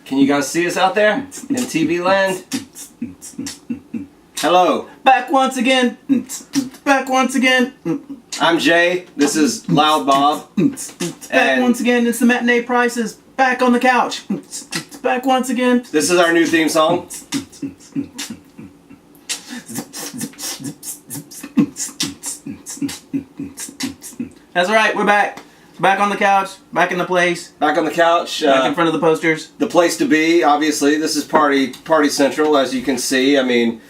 Can you guys see us out there in TV land? Hello. Back once again. Back once again. I'm Jay. This is Loud Bob. Back once again. It's the Matinee Prices. Back on the couch. Back once again. This is our new theme song. That's right. We're back. Back on the couch. Back in the place. Back on the couch. Back in front of the posters. The place to be, obviously. This is Party Central, as you can see. I mean,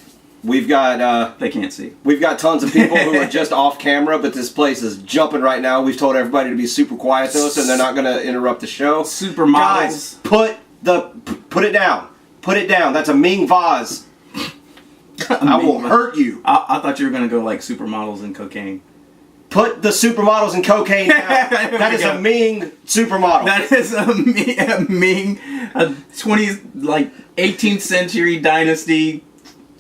we've got... they can't see. We've got tons of people who are just off camera, but this place is jumping right now. We've told everybody to be super quiet, though, so they're not going to interrupt the show. Supermodels. Guys, put it down. Put it down. That's a Ming vase. I will hurt you. I thought you were going to go like supermodels and cocaine. Put the supermodels and cocaine down. That is a Ming supermodel. That is a Ming, a 18th century dynasty,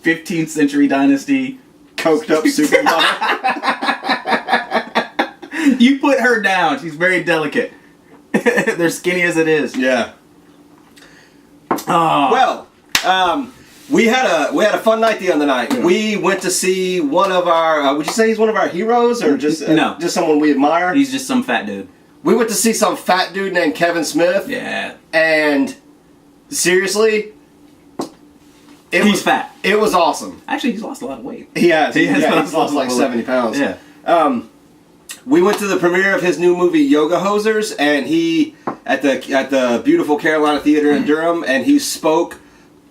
15th century dynasty, coked up supermodel. You put her down. She's very delicate. They're skinny as it is. Yeah. Oh. Well, we had a fun night the other night. Yeah. We went to see one of our. Would you say he's one of our heroes, or just no, just someone we admire? He's just some fat dude. We went to see some fat dude named Kevin Smith. Yeah. And seriously, he's fat. It was awesome. Actually, he's lost a lot of weight. He has. He's lost like 70 pounds. Yeah. We went to the premiere of his new movie Yoga Hosers, and he at the beautiful Carolina Theater in Durham, and he spoke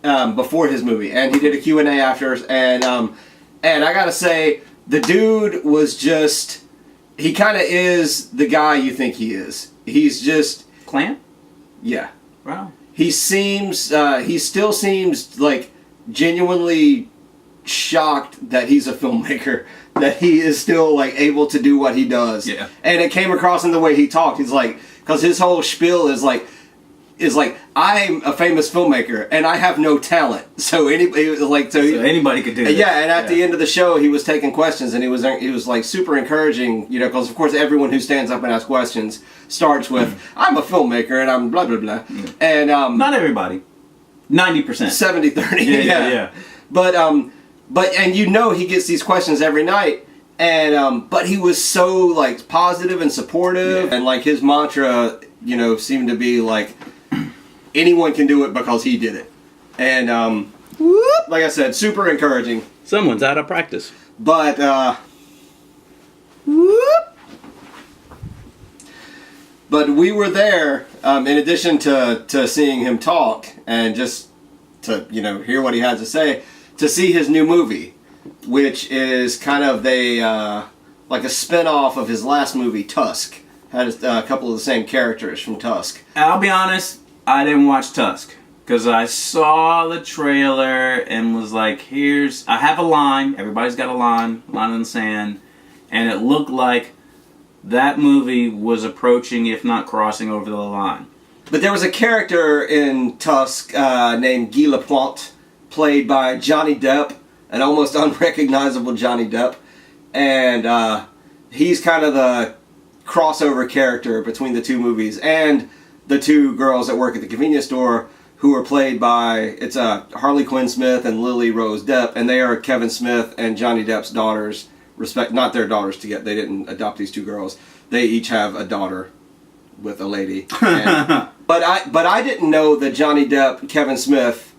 before his movie, and he did a Q&A after, and I gotta say, the dude was just, he kind of is the guy you think he is. He's just Clan? Yeah. Wow. He still seems like genuinely shocked that he's a filmmaker, that he is still like able to do what he does. Yeah. And it came across in the way he talked. He's like, because his whole spiel is like I'm a famous filmmaker and I have no talent. So anybody could do it. Yeah, and at the end of the show, he was taking questions, and he was like super encouraging, you know, because of course everyone who stands up and asks questions starts with I'm a filmmaker and I'm blah blah blah. And not everybody. 90%. 70-30. Yeah. But and you know he gets these questions every night, and but he was so like positive and supportive, and like his mantra, you know, seemed to be like anyone can do it because he did it. And like I said, super encouraging. Someone's out of practice. But but we were there in addition to seeing him talk and just to, you know, hear what he had to say, to see his new movie, which is kind of like a spin-off of his last movie, Tusk. Had a couple of the same characters from Tusk. I'll be honest, I didn't watch Tusk because I saw the trailer and was like, I have a line, everybody's got a line in the sand, and it looked like that movie was approaching, if not crossing over the line. But there was a character in Tusk named Guy Lapointe, played by Johnny Depp, an almost unrecognizable Johnny Depp, and he's kind of the crossover character between the two movies, and the two girls that work at the convenience store, who are played by Harley Quinn Smith and Lily Rose Depp, and they are Kevin Smith and Johnny Depp's daughters. Not their daughters together. They didn't adopt these two girls. They each have a daughter with a lady. And, but I didn't know the Johnny Depp Kevin Smith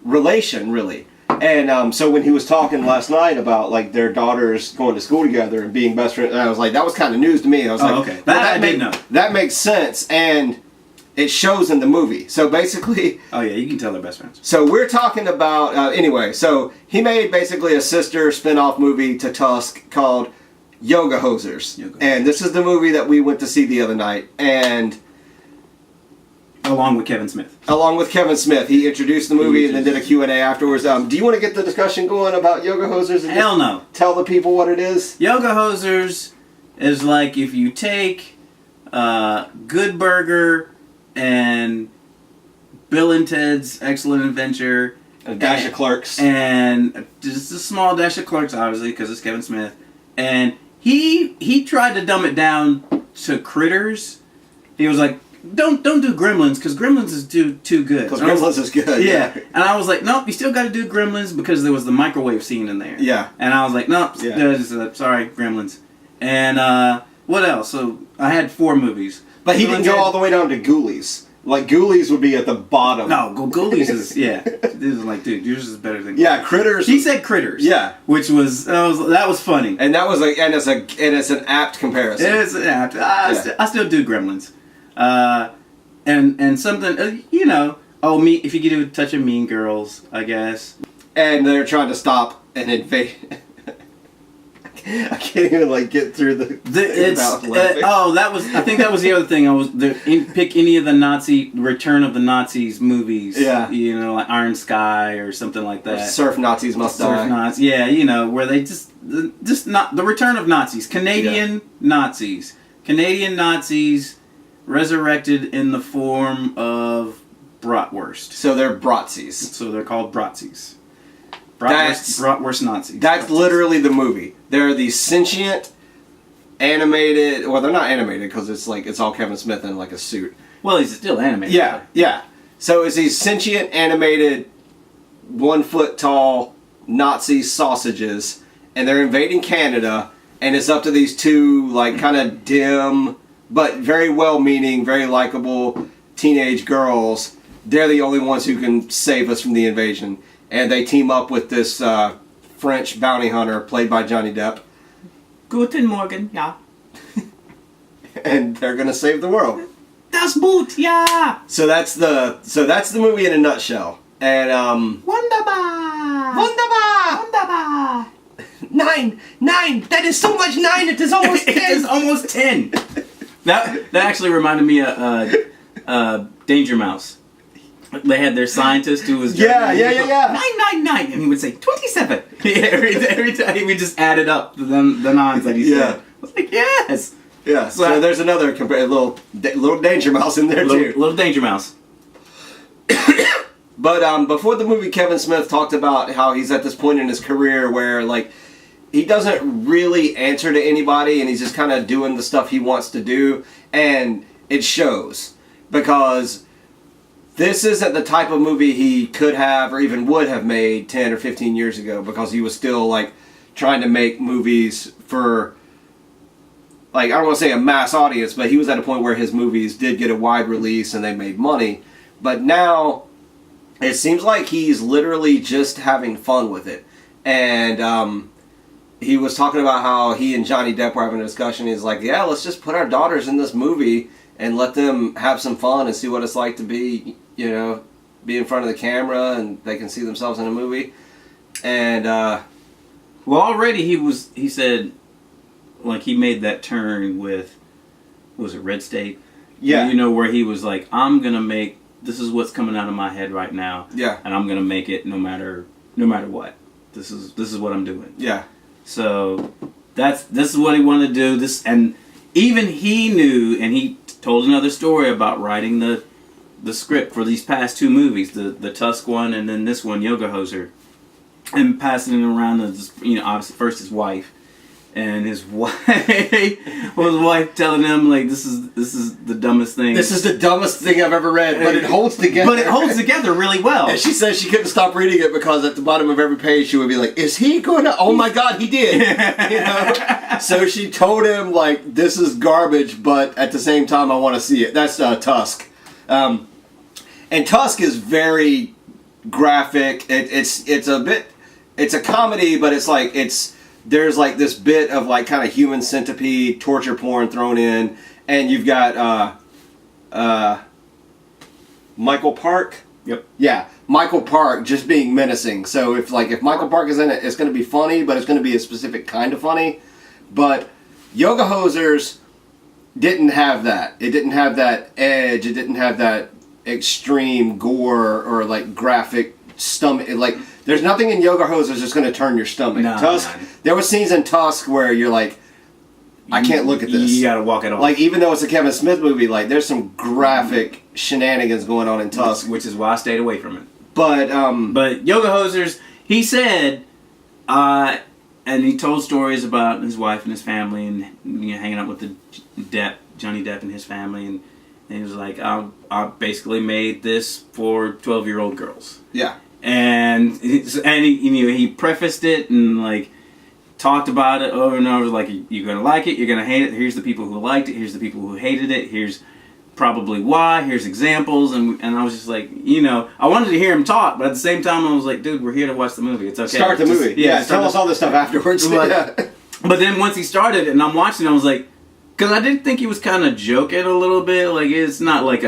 relation really. And so when he was talking last night about like their daughters going to school together and being best friends, I was like, that was kind of news to me. I was like, okay, that I didn't know. That makes sense, and it shows in the movie. So basically, oh yeah, you can tell they're best friends. So we're talking about anyway. So he made basically a sister spin-off movie to Tusk called Yoga Hosers, and this is the movie that we went to see the other night, and. Along with Kevin Smith. He introduced the movie and then did a Q&A afterwards. Do you want to get the discussion going about Yoga Hosers? And Hell no. Tell the people what it is? Yoga Hosers is like if you take Good Burger and Bill and Ted's Excellent Adventure, a dash of Clerks, and just a small dash of Clerks, obviously, because it's Kevin Smith, and he tried to dumb it down to Critters. He was like, don't do Gremlins because Gremlins is too good. Because Gremlins is good. Yeah. And I was like, nope, you still got to do Gremlins because there was the microwave scene in there. Yeah. And I was like, nope, sorry, Gremlins. And what else? So I had 4 movies. But he didn't go all the way down to Ghoulies. Like, Ghoulies would be at the bottom. No, Ghoulies is, yeah. This is like, dude, yours is better than Yeah, Critters. He said Critters. Yeah. Which was, that was funny. And that was like, and it's an apt comparison. It is apt. I still do Gremlins. And something, if you could do a touch of Mean Girls, I guess. And they're trying to stop an invade. I can't even get through I think that was the other thing. Pick any of the Return of the Nazis movies. Yeah. Like Iron Sky or something like that. Or Surf Nazis Must Die. Surf Nazis. Yeah, where they just not the Return of Nazis. Canadian Nazis resurrected in the form of bratwurst. So they're Bratzies. So they're called Bratzies. Bratwurst Nazis. That's literally the movie. They're these sentient, animated. Well, they're not animated because it's all Kevin Smith in a suit. Well, he's still animated. Yeah. So it's these sentient, animated, 1 foot tall Nazi sausages, and they're invading Canada, and it's up to these 2 kind of dim but very well-meaning, very likable teenage girls. They're the only ones who can save us from the invasion. And they team up with this French bounty hunter played by Johnny Depp. Guten Morgen, ja. And they're gonna save the world. Das Boot, ja. So that's the movie in a nutshell. And Wunderbar. Wunderbar. Wunderbar. 9. That is so much 9. It is almost 10. It is almost 10. That actually reminded me of Danger Mouse. They had their scientist who was 999, and he would say 27. every time he would just add it up the nines that he said. I was like, yes. Yeah. So there's another little Danger Mouse in there too. Little Danger Mouse. But before the movie, Kevin Smith talked about how he's at this point in his career where he doesn't really answer to anybody, and he's just kind of doing the stuff he wants to do, and it shows because this isn't the type of movie he could have or even would have made 10 or 15 years ago because he was still trying to make movies for I don't want to say a mass audience, but he was at a point where his movies did get a wide release and they made money. But now it seems like he's literally just having fun with it. And he was talking about how he and Johnny Depp were having a discussion. He's like, yeah, let's just put our daughters in this movie and let them have some fun and see what it's like to be in front of the camera and they can see themselves in a movie. And well, already he said he made that turn with, was it Red State? Yeah. Where he was like, I'm gonna make, this is what's coming out of my head right now. Yeah. And I'm gonna make it no matter what. This is what I'm doing. Yeah. So this is what he wanted to do. This, and even he knew, and he told another story about writing the script for these past 2 movies, the Tusk one and then this one, Yoga Hoser, and passing it around to obviously first his wife, and his wife telling him this is the dumbest thing. This is the dumbest thing I've ever read, but it holds together. But it holds together really well. And she says she couldn't stop reading it because at the bottom of every page she would be like, "Is he going to? Oh my God, he did!" So she told him this is garbage, but at the same time I want to see it. That's Tusk, and Tusk is very graphic. It's a comedy, but there's this bit of kind of human centipede torture porn thrown in, and you've got Michael Park. Yep. Yeah, Michael Park just being menacing. So if Michael Park is in it, it's going to be funny, but it's going to be a specific kind of funny. But Yoga Hosers didn't have that. It didn't have that edge. It didn't have that extreme gore or graphic stomach. There's nothing in Yoga Hosers that's going to turn your stomach. No, Tusk. no. There were scenes in Tusk where you're I can't look at this. You gotta walk it off. Even though it's a Kevin Smith movie, there's some graphic shenanigans going on in Tusk, which is why I stayed away from it. But Yoga Hosers, he said, and he told stories about his wife and his family, and hanging out with Johnny Depp and his family, And he was like, I basically made this for 12-year-old girls. Yeah. And he prefaced it and like talked about it over and over, like, you're gonna like it, you're gonna hate it. Here's the people who liked it. Here's the people who hated it. Here's probably why. Here's examples. And I was just like, I wanted to hear him talk, but at the same time, I was like, dude, we're here to watch the movie. It's okay. Start the movie. Yeah. Tell us all this stuff afterwards. But then once he started and I'm watching, I was like, because I did think he was kind of joking a little bit. Like, it's not like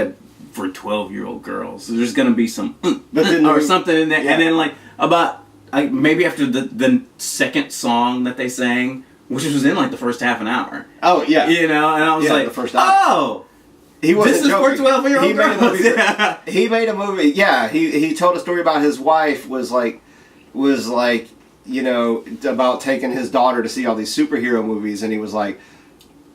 for 12-year-old girls. So there's gonna be some or something in there. Yeah. And then like about maybe after the second song that they sang, which was in like the first half an hour. Oh yeah. And I was like, the first hour. Oh, he wasn't this is joking. for 12-year-old girls. He made a movie. Yeah. He told a story about his wife was like about taking his daughter to see all these superhero movies, and he was like,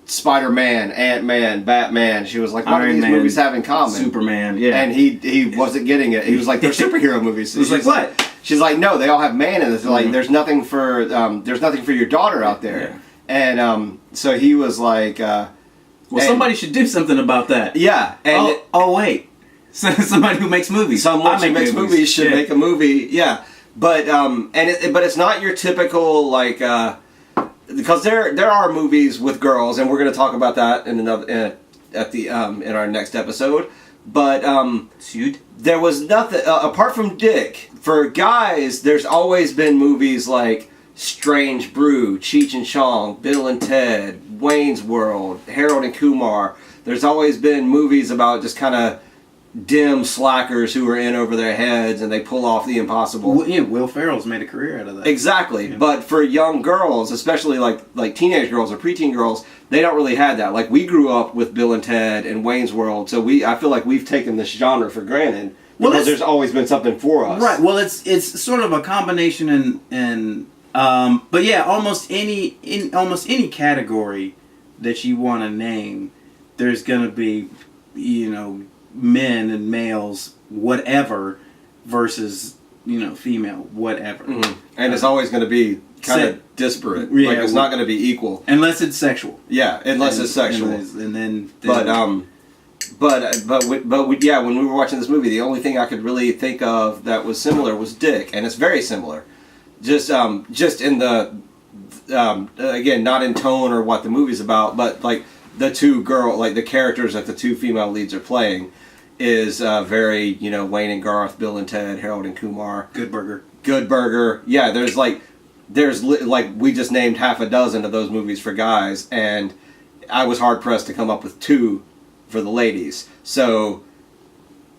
Spider-Man, Ant-Man, Batman. She was like, what do these movies have in common? Superman, yeah. And he wasn't getting it. He was like, they're superhero movies. He was like, what? She's like, no, they all have man in it. Like, there's nothing for your daughter out there. Yeah. And so he was like, somebody should do something about that. Yeah. And wait, somebody who makes movies. Someone who makes movies should make a movie. Yeah. But but it's not your typical like. Because there are movies with girls, and we're going to talk about that in our next episode. But there was nothing apart from Dick. For guys, there's always been movies like Strange Brew, Cheech and Chong, Bill and Ted, Wayne's World, Harold and Kumar. There's always been movies about just kind of dim slackers who are in over their heads and they pull off the impossible. Will Ferrell's made a career out of that. Exactly. Yeah. But for young girls, especially like teenage girls or preteen girls, they don't really have that. Like, we grew up with Bill and Ted and Wayne's World, so I feel like we've taken this genre for granted because there's always been something for us. Right. Well, it's sort of a combination but yeah, almost any category that you want to name, there's going to be, men and males, whatever, versus, female, whatever. Mm-hmm. And it's always going to be kind of disparate. Yeah, like, it's not going to be equal. Unless it's sexual. Yeah, unless it's sexual. And then yeah, when we were watching this movie, the only thing I could really think of that was similar was Dick, and it's very similar. Just in the, again, not in tone or what the movie's about, but like the the characters that the two female leads are playing is very, Wayne and Garth, Bill and Ted, Harold and Kumar. Good Burger. Yeah, there's we just named half a dozen of those movies for guys, and I was hard pressed to come up with two for the ladies. So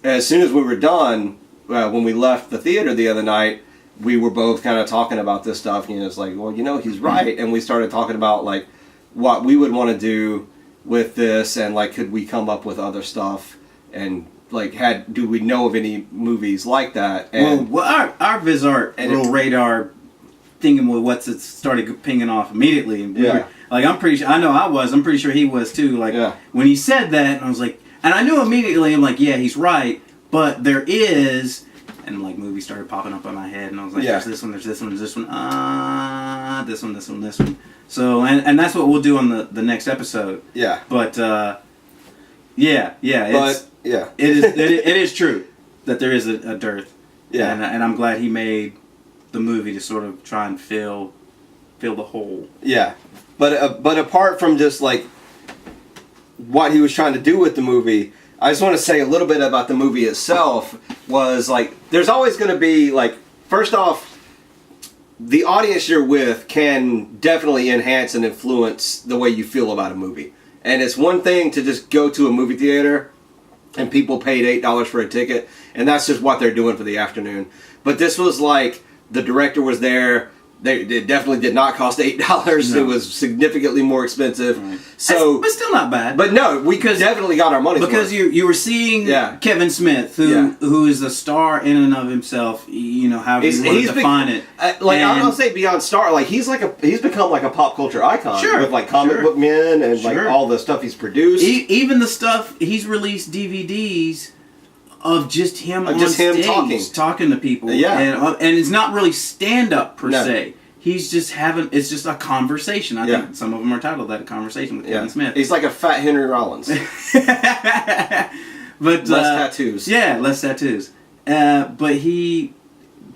as soon as we were done, when we left the theater the other night, we were both kind of talking about this stuff. It's like, well, he's right, and we started talking about like what we would want to do with this, and like, could we come up with other stuff, and like, do we know of any movies like that? And well, our Vizart little radar thinking with what's it started pinging off immediately, and I'm pretty sure I'm pretty sure he was too. Like, when he said that, I was like, and I knew immediately, I'm like, yeah, he's right, but there is. And like, movies started popping up in my head, and I was like, there's this one, there's this one, there's this one, this one. So, and that's what we'll do on the next episode. Yeah. But it is true that there is a dearth. Yeah. And I'm glad he made the movie to sort of try and fill the hole. Yeah. But apart from just like what he was trying to do with the movie, I just want to say a little bit about the movie itself. Was like, there's always going to be like, first off, the audience you're with can definitely enhance and influence the way you feel about a movie. And it's one thing to just go to a movie theater and people paid $8 for a ticket, and that's just what they're doing for the afternoon. But this was like, the director was there. It definitely did not cost $8. No. It was significantly more expensive. Right. So, but still not bad. But no, we definitely got our money's worth. Because you were seeing Kevin Smith, who is a star in and of himself. However you want to define it. I don't say beyond star. Like, he's become like a pop culture icon. Sure. With like comic book men and like all the stuff he's produced. Even the stuff he's released DVDs of just him on stage, talking to people. Yeah. And it's not really stand-up per se. he's just having, it's just a conversation. I think some of them are titled that, a conversation with Kevin Smith. He's like a fat Henry Rollins. But less tattoos. Yeah, less tattoos. But he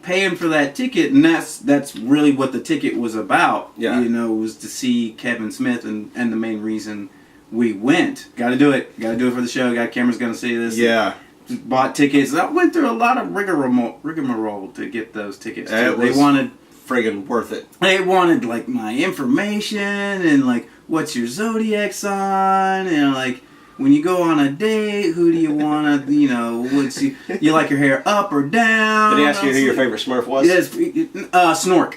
paying for that ticket, and that's really what the ticket was about. Yeah. You know, was to see Kevin Smith, and the main reason we went. Got to do it. Got to do it for the show. Got cameras going to see this. Yeah. Bought tickets. I went through a lot of rigmarole to get those tickets. They wanted friggin' worth it. They wanted like my information and like what's your zodiac sign and like when you go on a date, who do you want to, you know, what's you like your hair up or down? Did they ask you who your favorite Smurf was? Yes, Snork.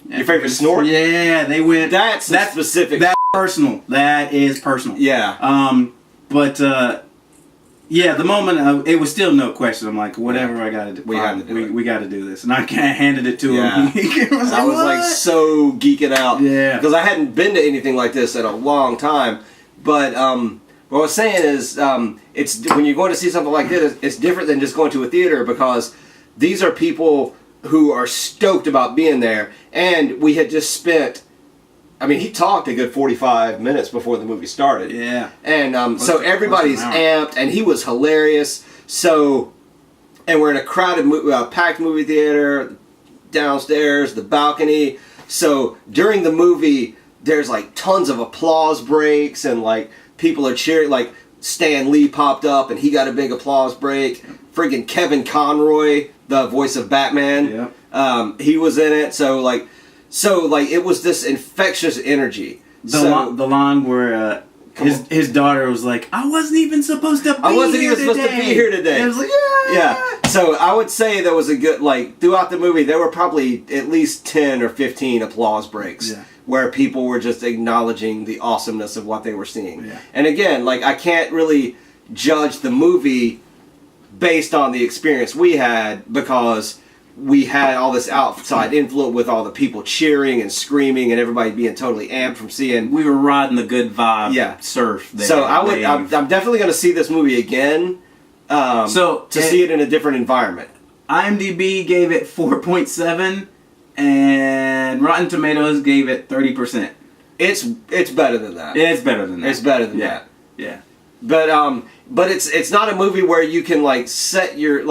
Your favorite Snork? Yeah, they went. That's specific. That's personal. That is personal. Yeah. But yeah, the moment it was still no question. I'm like, whatever I got to do. We got to do it. We got to do this, and I handed it to him. I was like so geeking out. Yeah. Because I hadn't been to anything like this in a long time. But what I was saying is, it's when you're going to see something like this, it's different than just going to a theater because these are people who are stoked about being there, and we had just spent. I mean, he talked a good 45 minutes before the movie started. Yeah. And so everybody's amped, and he was hilarious. So, and we're in a crowded, packed movie theater, downstairs, the balcony. So during the movie, there's like tons of applause breaks, and like people are cheering. Like Stan Lee popped up, and he got a big applause break. Friggin' Kevin Conroy, the voice of Batman, he was in it. So it was this infectious energy. The line where his daughter was like, "I wasn't even supposed to be here today." It was like, yeah. So I would say there was a good throughout the movie there were probably at least 10 or 15 applause breaks where people were just acknowledging the awesomeness of what they were seeing. Yeah. And again, I can't really judge the movie based on the experience we had because we had all this outside influence with all the people cheering and screaming and everybody being totally amped from seeing. We were riding the good vibe surf there. So I'm definitely going to see this movie again to see it in a different environment. IMDb gave it 4.7 and Rotten Tomatoes gave it 30%. It's better than that. It's better than that. It's better than that. Yeah. But it's not a movie where you can set your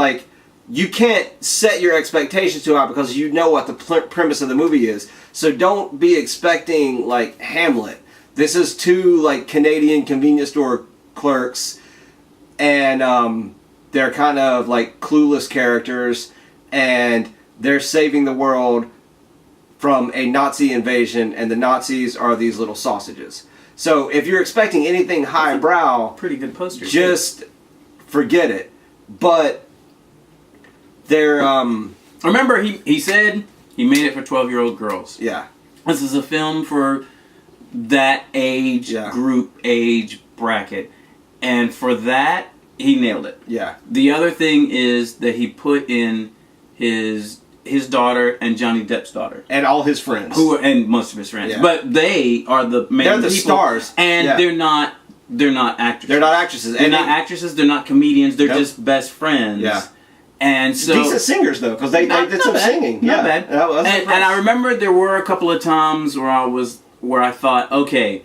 you can't set your expectations too high because you know what the premise of the movie is. So don't be expecting Hamlet. This is two Canadian convenience store clerks, and they're kind of clueless characters, and they're saving the world from a Nazi invasion, and the Nazis are these little sausages. So if you're expecting anything highbrow, pretty good poster. Just forget it. But they're remember he said he made it for 12-year-old girls. Yeah. This is a film for that age group, age bracket. And for that, he nailed it. Yeah. The other thing is that he put in his daughter and Johnny Depp's daughter. And all his friends. And most of his friends. Yeah. But they are the main people. They're the stars. And they're not actresses. They're not actresses. They're not actresses, they're not comedians, they're just best friends. Yeah. And so decent singers though, because they did some singing. Not bad. And I remember there were a couple of times where I thought, okay,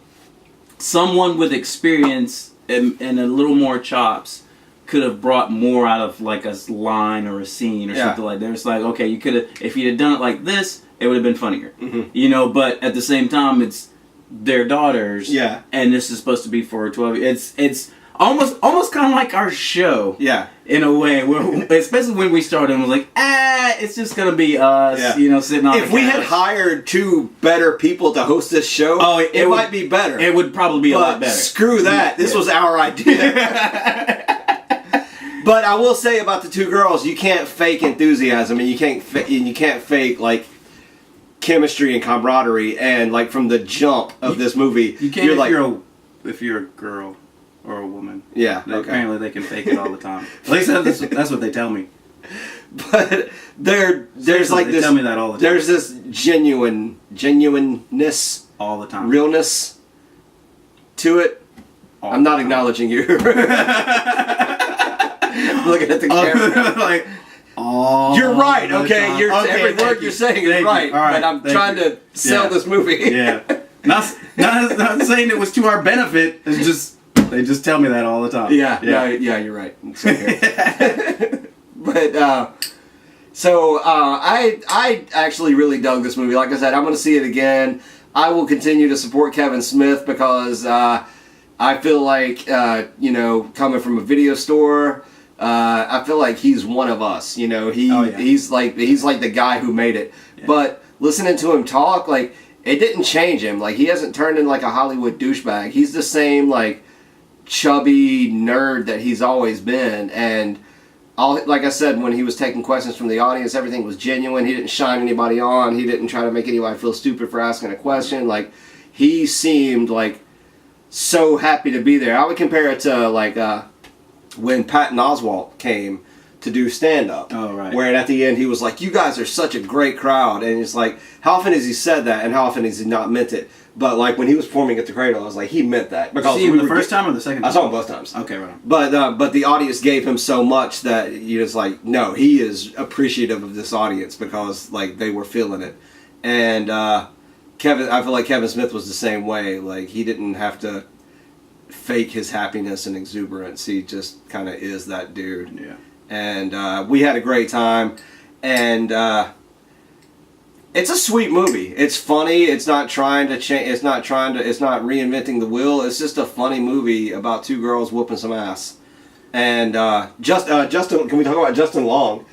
someone with experience and a little more chops could have brought more out of a line or a scene or something like that. It's okay, you could have, if you'd have done it like this, it would have been funnier. Mm-hmm. But at the same time, it's their daughters. Yeah. And this is supposed to be for 12. It's almost kind of like our show. Yeah. In a way, especially when we started, and was like, it's just gonna be us, sitting on. If we had hired two better people to host this show, it might be better. It would probably be a lot better. Screw that. This was our idea. But I will say about the two girls, you can't fake enthusiasm, and you can't fake chemistry and camaraderie, and from the jump of this movie, you can't. If you're a girl or a woman, apparently they can fake it all the time. At least that's what they tell me. But there's they tell me that all the time. There's this genuineness all the time, realness to it. I'm not acknowledging you. Looking at the camera. all. You're right. the Okay, time. every word you're saying is right. All right. But I'm trying to sell this movie. Yeah. Not saying it was to our benefit. It's just they just tell me that all the time. Yeah. No, yeah, you're right. It's okay. But I actually really dug this movie. Like I said, I'm going to see it again. I will continue to support Kevin Smith because I feel like coming from a video store, I feel like he's one of us. He's like the guy who made it. Yeah. But listening to him talk, like, it didn't change him. Like, he hasn't turned into like a Hollywood douchebag. He's the same like chubby nerd that he's always been. And like I said, when he was taking questions from the audience, everything was genuine. He didn't shine anybody on. He didn't try to make anybody feel stupid for asking a question. Like, he seemed like so happy to be there. I would compare it to like when Patton Oswalt came to do stand-up. Oh, right. Where at the end he was like, "You guys are such a great crowd." And it's like, how often has he said that and how often has he not meant it? But like when he was performing at the Cradle, I was like, he meant that. Because see him the first time or the second time? I saw him both times. Okay, right. But the audience gave him so much that you just like, no, he is appreciative of this audience because like they were feeling it. And I feel like Kevin Smith was the same way. Like, he didn't have to fake his happiness and exuberance. He just kind of is that dude. Yeah. And we had a great time. And it's a sweet movie. It's funny. It's not trying to change. It's not reinventing the wheel. It's just a funny movie about two girls whooping some ass. And Justin, can we talk about Justin Long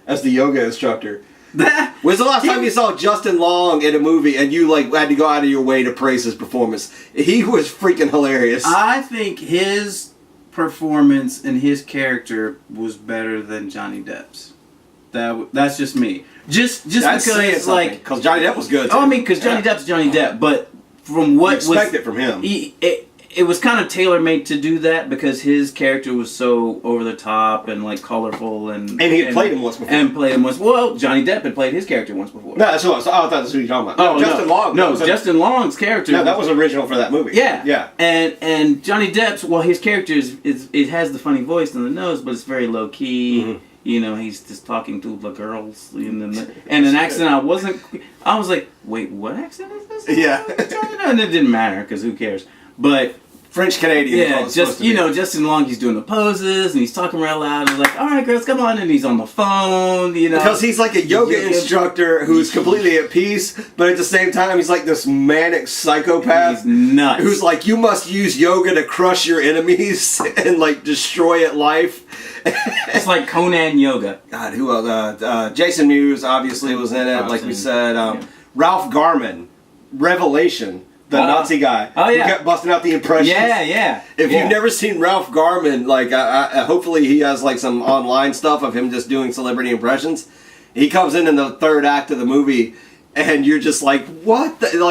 as the yoga instructor? When's the last time you saw Justin Long in a movie and you like had to go out of your way to praise his performance? He was freaking hilarious. I think his performance and his character was better than Johnny Depp's. That's just me. Just because like, because Johnny Depp was good too. Oh, I mean, because Johnny Depp's Johnny Depp, but from what you expect it from him. It was kind of tailor-made to do that because his character was so over the top and like colorful and he had played him once before. And played him once. Well, Johnny Depp had played his character once before. No, that's what I thought that's who you're talking about. Oh, Justin Long. No, Justin Long's character. No, that was original for that movie. Yeah, yeah. And Johnny Depp's, well, his character is it has the funny voice and the nose, but it's very low key. Mm-hmm. You know, he's just talking to the girls and an accent I was like, wait, what accent is this? Yeah. And it didn't matter because who cares? But French Canadian. Yeah, just Justin Long, he's doing the poses and he's talking real loud. And like, all right, girls, come on, and he's on the phone. Because he's like a yoga instructor who's completely at peace, but at the same time, he's like this manic psychopath. He's nuts. Who's like, you must use yoga to crush your enemies and like destroy at life. It's like Conan yoga. God, who else? Jason Mewes obviously was in it. Like we said, Ralph Garman, Revelation. The Nazi guy who kept busting out the impressions. Yeah. If you've never seen Ralph Garman, like hopefully he has like some online stuff of him just doing celebrity impressions. He comes in the third act of the movie, and you're just like, what? And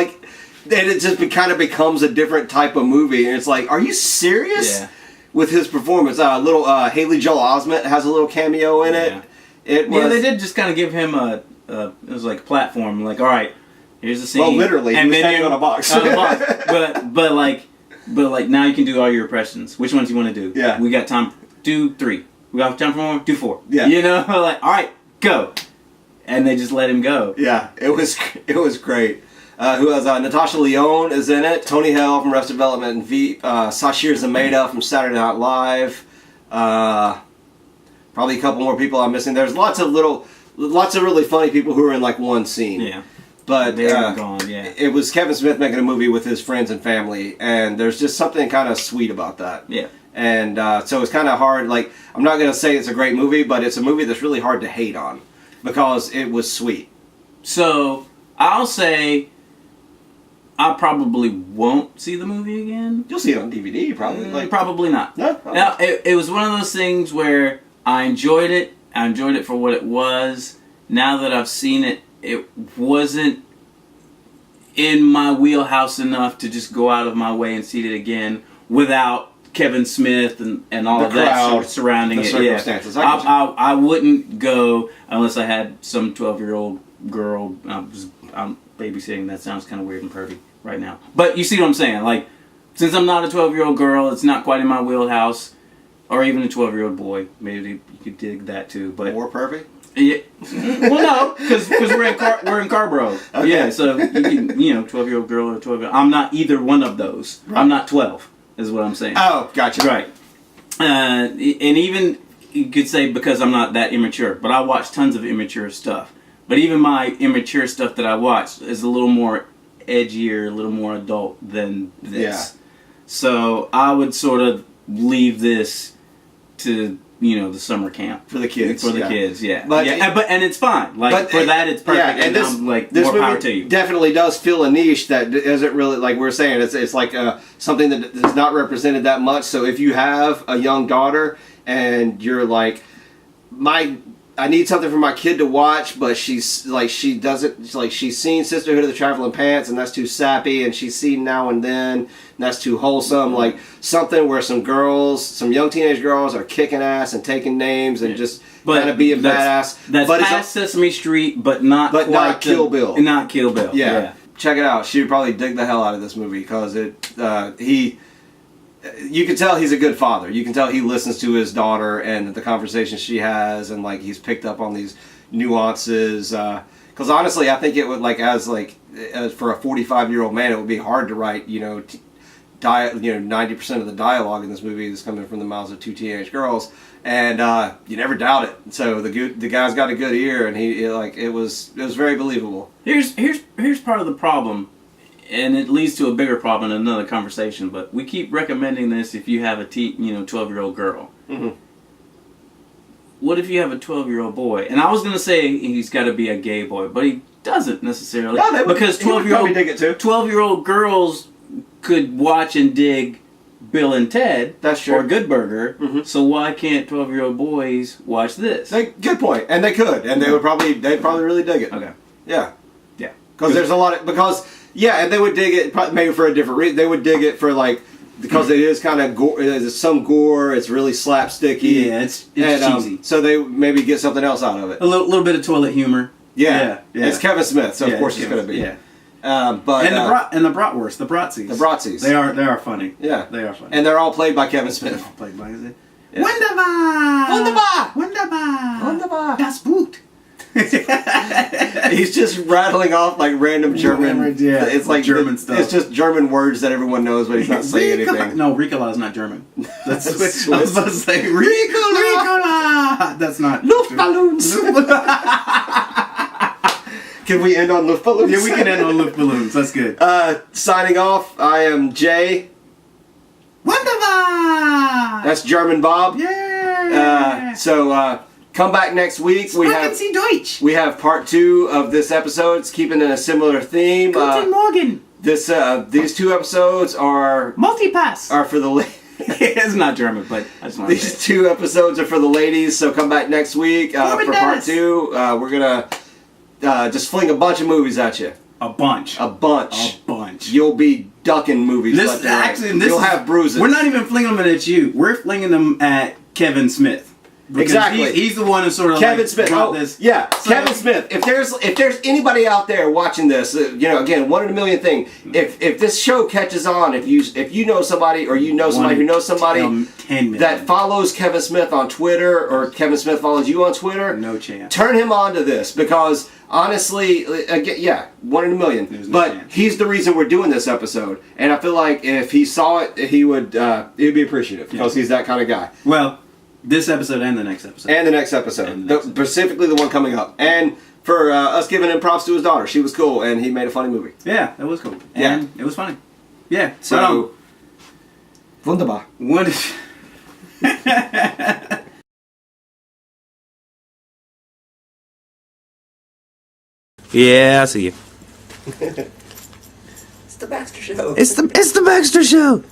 it just kind of becomes a different type of movie, and it's like, are you serious? Yeah. With his performance, little Haley Joel Osment has a little cameo in it. Yeah, they did just kind of give him it was like a platform, like, all right. Here's the scene. Well, literally, he was standing on a box. But like now you can do all your impressions. Which ones you want to do? Yeah. We got time. Do 3. We got time for more. Do 4. Yeah. You know, like, all right, go. And they just let him go. Yeah, it was great. Who else? Natasha Lyonne is in it. Tony Hale from Arrested Development and Veep. Sashir Zameda from Saturday Night Live. Probably a couple more people I'm missing. There's lots of really funny people who are in like one scene. Yeah. But they're gone, yeah. It was Kevin Smith making a movie with his friends and family, and there's just something kind of sweet about that. Yeah. And so it's kind of hard. Like, I'm not going to say it's a great movie, but it's a movie that's really hard to hate on because it was sweet. So I'll say I probably won't see the movie again. You'll see it on DVD, probably. Probably not. No. Now, it was one of those things where I enjoyed it. I enjoyed it for what it was. Now that I've seen it, it wasn't in my wheelhouse enough to just go out of my way and see it again without Kevin Smith and all the of crowd, that surrounding the it. Circumstances. Yeah. I wouldn't go unless I had some 12-year-old girl. I'm babysitting. That sounds kind of weird and pervy right now. But you see what I'm saying? Like, since I'm not a 12-year-old girl, it's not quite in my wheelhouse. Or even a 12-year-old boy. Maybe you could dig that too. But more pervy? Yeah. Well, no, because we're in Carborough. Okay. Yeah, so you can 12-year-old girl or 12-year-old. I'm not either one of those. Right. I'm not 12, is what I'm saying. Oh, gotcha. Right. And even you could say because I'm not that immature, but I watch tons of immature stuff. But even my immature stuff that I watch is a little more edgier, a little more adult than this. Yeah. So I would sort of leave this to the summer camp for the kids. For the kids, yeah. But and it's fine. Like for that, it's perfect. Yeah, and I'm like, this more power movie to you. definitely does fill a niche that isn't really, like we're saying, it's like something that is not represented that much. So if you have a young daughter and you're like, I need something for my kid to watch, but she's seen Sisterhood of the Traveling Pants, and that's too sappy, and she's seen Now and Then, and that's too wholesome. Like something where some young teenage girls are kicking ass and taking names and just kind of being badass. That's past Sesame Street, but not Kill Bill. Not Kill Bill. Yeah. Check it out. She would probably dig the hell out of this movie because you can tell he's a good father. You can tell he listens to his daughter and the conversations she has, and like he's picked up on these nuances. Because honestly, I think it would as for a 45-year-old man, it would be hard to write 90% of the dialogue in this movie is coming from the mouths of two teenage girls, and you never doubt it. So the guy's got a good ear, and it was very believable. Here's part of the problem. And it leads to a bigger problem in another conversation. But we keep recommending this if you have a 12-year-old girl. Mm-hmm. What if you have a 12-year-old boy? And I was gonna say he's got to be a gay boy, but he doesn't necessarily. No, because 12-year-old girls could watch and dig Bill and Ted. That's true. Or Good Burger. Mm-hmm. So why can't 12-year-old boys watch this? Good point. And they could, and they'd probably really dig it. Okay. Yeah. Because there's a lot of and they would dig it maybe for a different reason. They would dig it for because it is kind of gore. There's some gore. It's really slapsticky. Yeah, it's cheesy. So they maybe get something else out of it. A little bit of toilet humor. Yeah. It's Kevin Smith, so of course it's going to be. Yeah. But the bratwurst, the Bratzies. The Bratzies. They are funny. Yeah, they are funny. And they're all played by Kevin Smith. Played by Yeah. Wunderbar. Das Boot. He's just rattling off like random German. Yeah, it's like German stuff. It's just German words that everyone knows, but he's not saying anything. No, Ricola is not German. That's Swiss. I was about to say Ricola. That's not Luftballons. Can we end on Luftballons? Yeah, we can end on Luftballons. That's good. Signing off. I am Jay. Wunderbar. That's German Bob. Yeah. Come back next week. We have part 2 of this episode. It's keeping in a similar theme. Guten Morgen. These 2 episodes are Multipass. Are for the ladies. It's not German, but I just want to say These 2 episodes are for the ladies. So come back next week for part 2. We're gonna just fling a bunch of movies at you. A bunch. You'll be ducking movies. You'll have bruises. We're not even flinging them at you. We're flinging them at Kevin Smith. Exactly. He's the one who sort of Kevin Smith. this. Yeah, so, Kevin Smith. If there's anybody out there watching this, again, 1 in a million thing. If this show catches on, if you know somebody or you know somebody who knows somebody that follows Kevin Smith on Twitter or Kevin Smith follows you on Twitter, no chance. Turn him on to this because honestly, again, 1 in a million. But he's the reason we're doing this episode, and I feel like if he saw it, he'd be appreciative because he's that kind of guy. Well. This episode and the next episode. Specifically the one coming up. And for us giving him props to his daughter. She was cool, and he made a funny movie. Yeah, that was cool. And it was funny. Yeah. So, wunderbar. Yeah, I see you. It's the Baxter Show. It's the Baxter Show.